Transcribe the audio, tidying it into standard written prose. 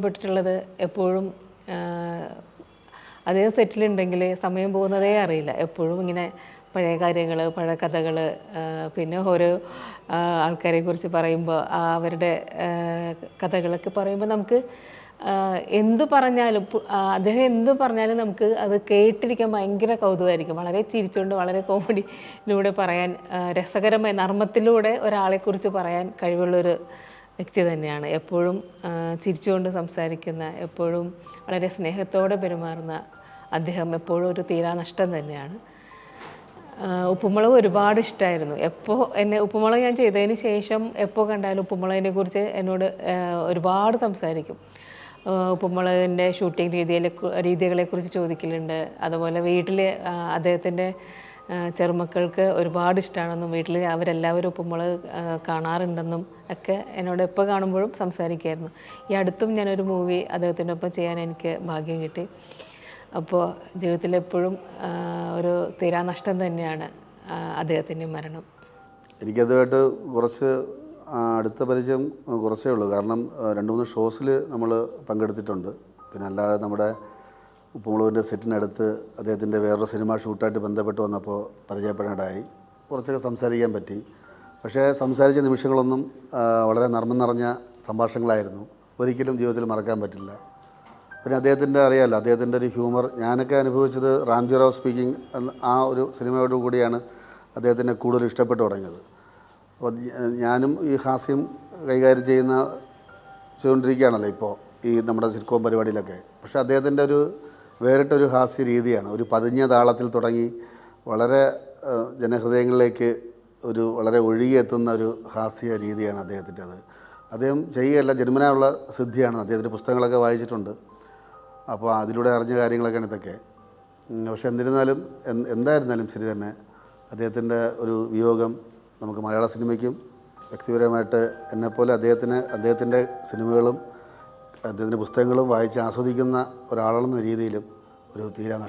പെട്ടിട്ടുള്ളത് എപ്പോഴും അതേ സെറ്റിലുണ്ടെങ്കിൽ സമയം പോകുന്നതേ അറിയില്ല. എപ്പോഴും ഇങ്ങനെ പഴയ കാര്യങ്ങൾ, പഴയ കഥകൾ, പിന്നെ ഓരോ ആൾക്കാരെക്കുറിച്ച് പറയുമ്പോൾ അവരുടെ കഥകളൊക്കെ പറയുമ്പോൾ നമുക്ക് എന്ത് പറഞ്ഞാലും അദ്ദേഹം എന്ത് പറഞ്ഞാലും നമുക്ക് അത് കേട്ടിരിക്കാൻ ഭയങ്കര കൗതുകമായിരിക്കും. വളരെ ചിരിച്ചുകൊണ്ട് വളരെ കോമഡിയിലൂടെ പറയാൻ രസകരമായ നർമ്മത്തിലൂടെ ഒരാളെക്കുറിച്ച് പറയാൻ കഴിവുള്ളൊരു വ്യക്തി തന്നെയാണ്. എപ്പോഴും ചിരിച്ചുകൊണ്ട് സംസാരിക്കുന്ന, എപ്പോഴും വളരെ സ്നേഹത്തോടെ പെരുമാറുന്ന അദ്ദേഹം എപ്പോഴും ഒരു തീരാനഷ്ടം തന്നെയാണ്. ഉപ്പുമുളക് ഒരുപാട് ഇഷ്ടമായിരുന്നു. എപ്പോൾ ഉപ്പുമുളക് ഞാൻ ചെയ്തതിന് ശേഷം എപ്പോൾ കണ്ടാലും ഉപ്പുമുളകിനെ കുറിച്ച് എന്നോട് ഒരുപാട് സംസാരിക്കും. ഉപ്പുമുളകിൻ്റെ ഷൂട്ടിംഗ് രീതികളെക്കുറിച്ച് ചോദിക്കലുണ്ട്. അതുപോലെ വീട്ടിൽ അദ്ദേഹത്തിൻ്റെ ചെറുമക്കൾക്ക് ഒരുപാട് ഇഷ്ടമാണെന്നും വീട്ടിൽ അവരെല്ലാവരും ഉപ്പുമുളക് കാണാറുണ്ടെന്നും ഒക്കെ എന്നോട് എപ്പോൾ കാണുമ്പോഴും സംസാരിക്കുമായിരുന്നു. ഈ അടുത്തും ഞാനൊരു മൂവി അദ്ദേഹത്തിൻ്റെ ഒപ്പം ചെയ്യാൻ എനിക്ക് ഭാഗ്യം കിട്ടി. അപ്പോൾ ജീവിതത്തിലെപ്പോഴും ഒരു തീരാനഷ്ടം തന്നെയാണ് അദ്ദേഹത്തിൻ്റെ മരണം. എനിക്കതുമായിട്ട് കുറച്ച് അടുത്ത പരിചയം കുറച്ചേ ഉള്ളൂ. കാരണം 2-3 ഷോസിൽ നമ്മൾ പങ്കെടുത്തിട്ടുണ്ട്. പിന്നെ അല്ലാതെ നമ്മുടെ ഉപ്പുമുളകിൻ്റെ സെറ്റിനടുത്ത് അദ്ദേഹത്തിൻ്റെ വേറൊരു സിനിമ ഷൂട്ടായിട്ട് ബന്ധപ്പെട്ട് വന്നപ്പോൾ പരിചയപ്പെടാനായി. കുറച്ചൊക്കെ സംസാരിക്കാൻ പറ്റി. പക്ഷേ സംസാരിച്ച നിമിഷങ്ങളൊന്നും വളരെ നർമ്മം നിറഞ്ഞ സംഭാഷണങ്ങളായിരുന്നു. ഒരിക്കലും ജീവിതത്തിൽ മറക്കാൻ പറ്റില്ല. പിന്നെ അദ്ദേഹത്തിൻ്റെ അറിയാമല്ലോ, അദ്ദേഹത്തിൻ്റെ ഒരു ഹ്യൂമർ ഞാനൊക്കെ അനുഭവിച്ചത് റാംജി റാവു സ്പീക്കിംഗ് ആ ഒരു സിനിമയോട് കൂടിയാണ് അദ്ദേഹത്തിനെ കൂടുതൽ ഇഷ്ടപ്പെട്ടു തുടങ്ങിയത്. അപ്പോൾ ഞാനും ഈ ഹാസ്യം കൈകാര്യം ചെയ്തുകൊണ്ടിരിക്കുകയാണല്ലോ ഇപ്പോൾ ഈ നമ്മുടെ സിറ്റ്കോം പരിപാടിയിലൊക്കെ. പക്ഷേ അദ്ദേഹത്തിൻ്റെ ഒരു വേറിട്ടൊരു ഹാസ്യ രീതിയാണ്. ഒരു പതിഞ്ഞ താളത്തിൽ തുടങ്ങി വളരെ ജനഹൃദയങ്ങളിലേക്ക് വളരെ ഒഴുകിയെത്തുന്ന ഒരു ഹാസ്യ രീതിയാണ് അദ്ദേഹത്തിൻ്റെ. അദ്ദേഹം ചെയ്യുകയല്ല, ജന്മനായുള്ള സിദ്ധിയാണ്. അദ്ദേഹത്തിൻ്റെ പുസ്തകങ്ങളൊക്കെ വായിച്ചിട്ടുണ്ട്. അപ്പോൾ അതിലൂടെ അറിഞ്ഞ കാര്യങ്ങളൊക്കെയാണ് ഇതൊക്കെ. പക്ഷെ എന്നിരുന്നാലും എന്തായിരുന്നാലും ശരി തന്നെ അദ്ദേഹത്തിൻ്റെ ഒരു വിയോഗം നമുക്ക് മലയാള സിനിമയ്ക്കും വ്യക്തിപരമായിട്ട് എന്നെപ്പോലെ അദ്ദേഹത്തിൻ്റെ സിനിമകളും അദ്ദേഹത്തിൻ്റെ പുസ്തകങ്ങളും വായിച്ച് ആസ്വദിക്കുന്ന ഒരാളെന്ന രീതിയിലും ഒരു തീരാ